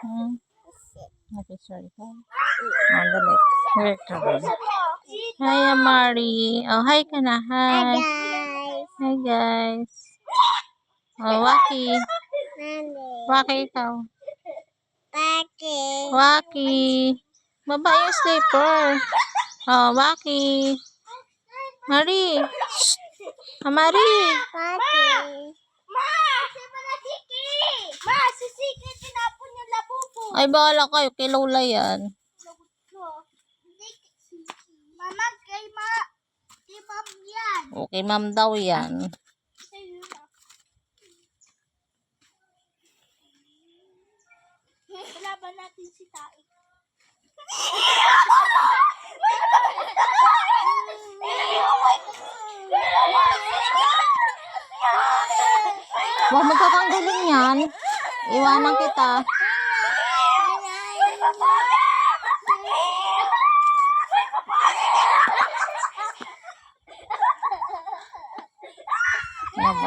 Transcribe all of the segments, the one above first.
Hmm. Okay, sorry. Dali. Here ka rin. Hi, Amari. Oh, hi ka na. Hi. Hi, guys. Oh, Waki. Waki ikaw. Waki. Baba yung slipper. Oh, Waki. Mari. Shh. Amari. Ay, bahala kayo. Kay Lola yan. Mama, kay ma'am yan. Okay, ma'am daw yan. Laban natin si Tai. Huwag mo tatanggalin yan. Iwanan kita.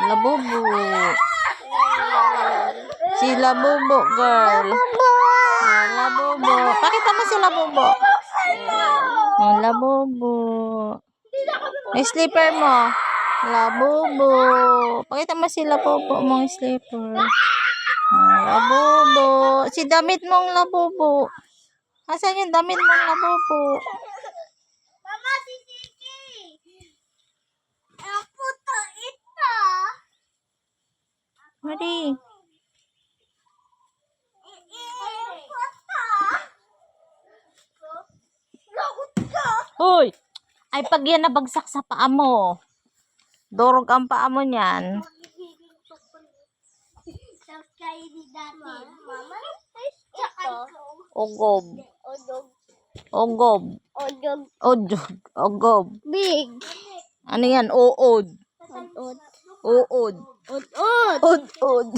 Labubo. Si Labubo, girl. Labubo. Pakita mo si Labubo. Labubo. May slipper mo. Labubo. Pakita mo si Labubo mong slipper. Labubo. Si damit mong Labubo. Asan yung damit mong Labubo? Mama, si Siki. Ako to ito. Mari. Hoy! Ay, pag yan nabagsak sa paa mo. Durog ang paa mo niyan. Ogob. Ogob. Odog. Ogob. Big. Ano yan? Uod. Uod. Od. Ud. Uod.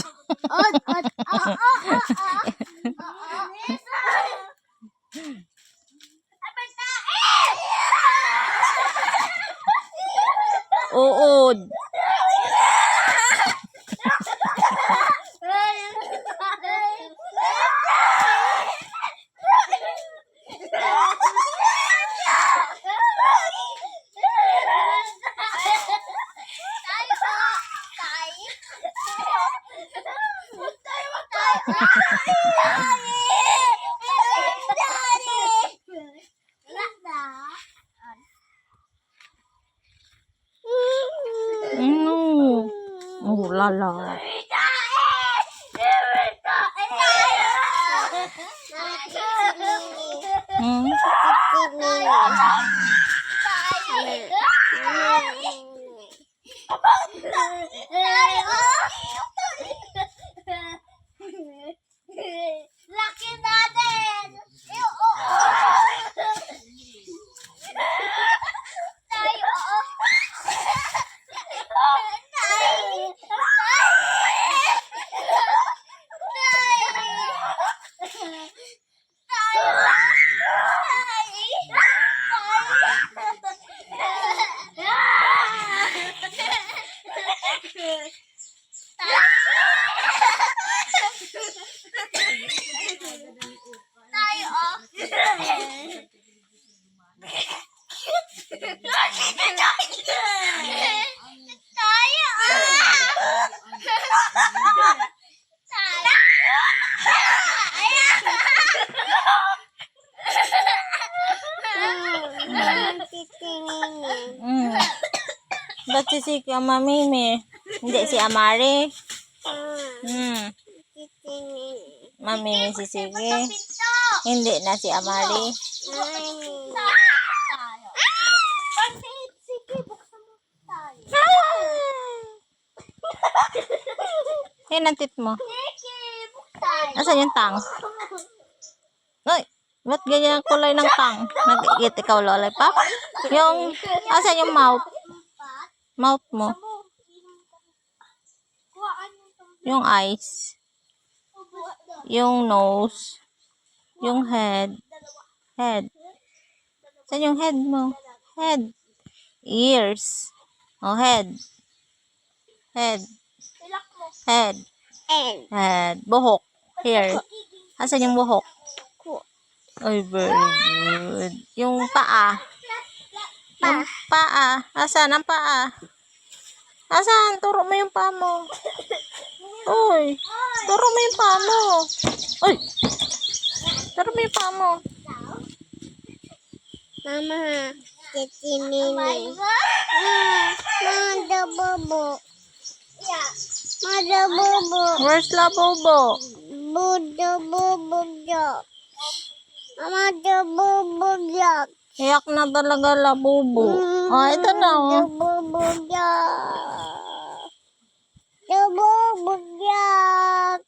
Oh, lala. Laki natin! Ba't si Siki ang mamimi? Hindi si Amari? Mamimi si Siki. Hindi na si Amari. Yan ang tit mo. Asan yung tang? Ay, ba't ganyan ang kulay ng tang? Nag-iit ikaw, lollipop? Yung, asan yung mouth? Mouth mo. Yung eyes. Yung nose. Yung head. Head. Saan yung head mo? Head. Ears. Oh, head. Head. Head. Head. Buhok. Hair. Asan yung buhok? Ay, very good. Yung paa. Yung paa. Asan ang paa? Asan? Turo mo yung paa mo. Uy, turo mo yung paa mo. Uy, turo mo yung paa mo. Mama, Titi Mimi. Mada Bobo. Mada Bobo. Where's Labubo? Buda Bobo Jack. Mada Bobo Jack. Iyak na talaga Labubo. Ah, ito na oh. Bobo Jack. Bobo Jack.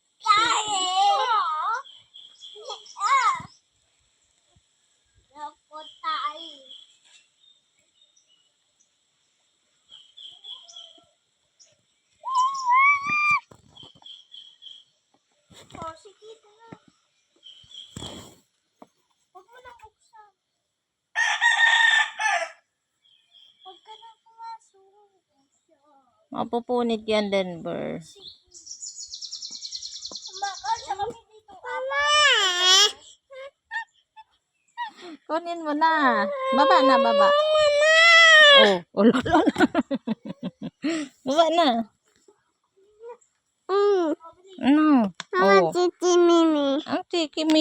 Oh, sige na. Huwag mo na buksan. Huwag ka na pumasok. Mapupunit yan, Denver. Kumakal siya kami dito. Mama! Kunin mo na. Baba na, baba. Oh, ulo. Baba na. Ano? Mama, Oh. Titi Mimi. Ang tiki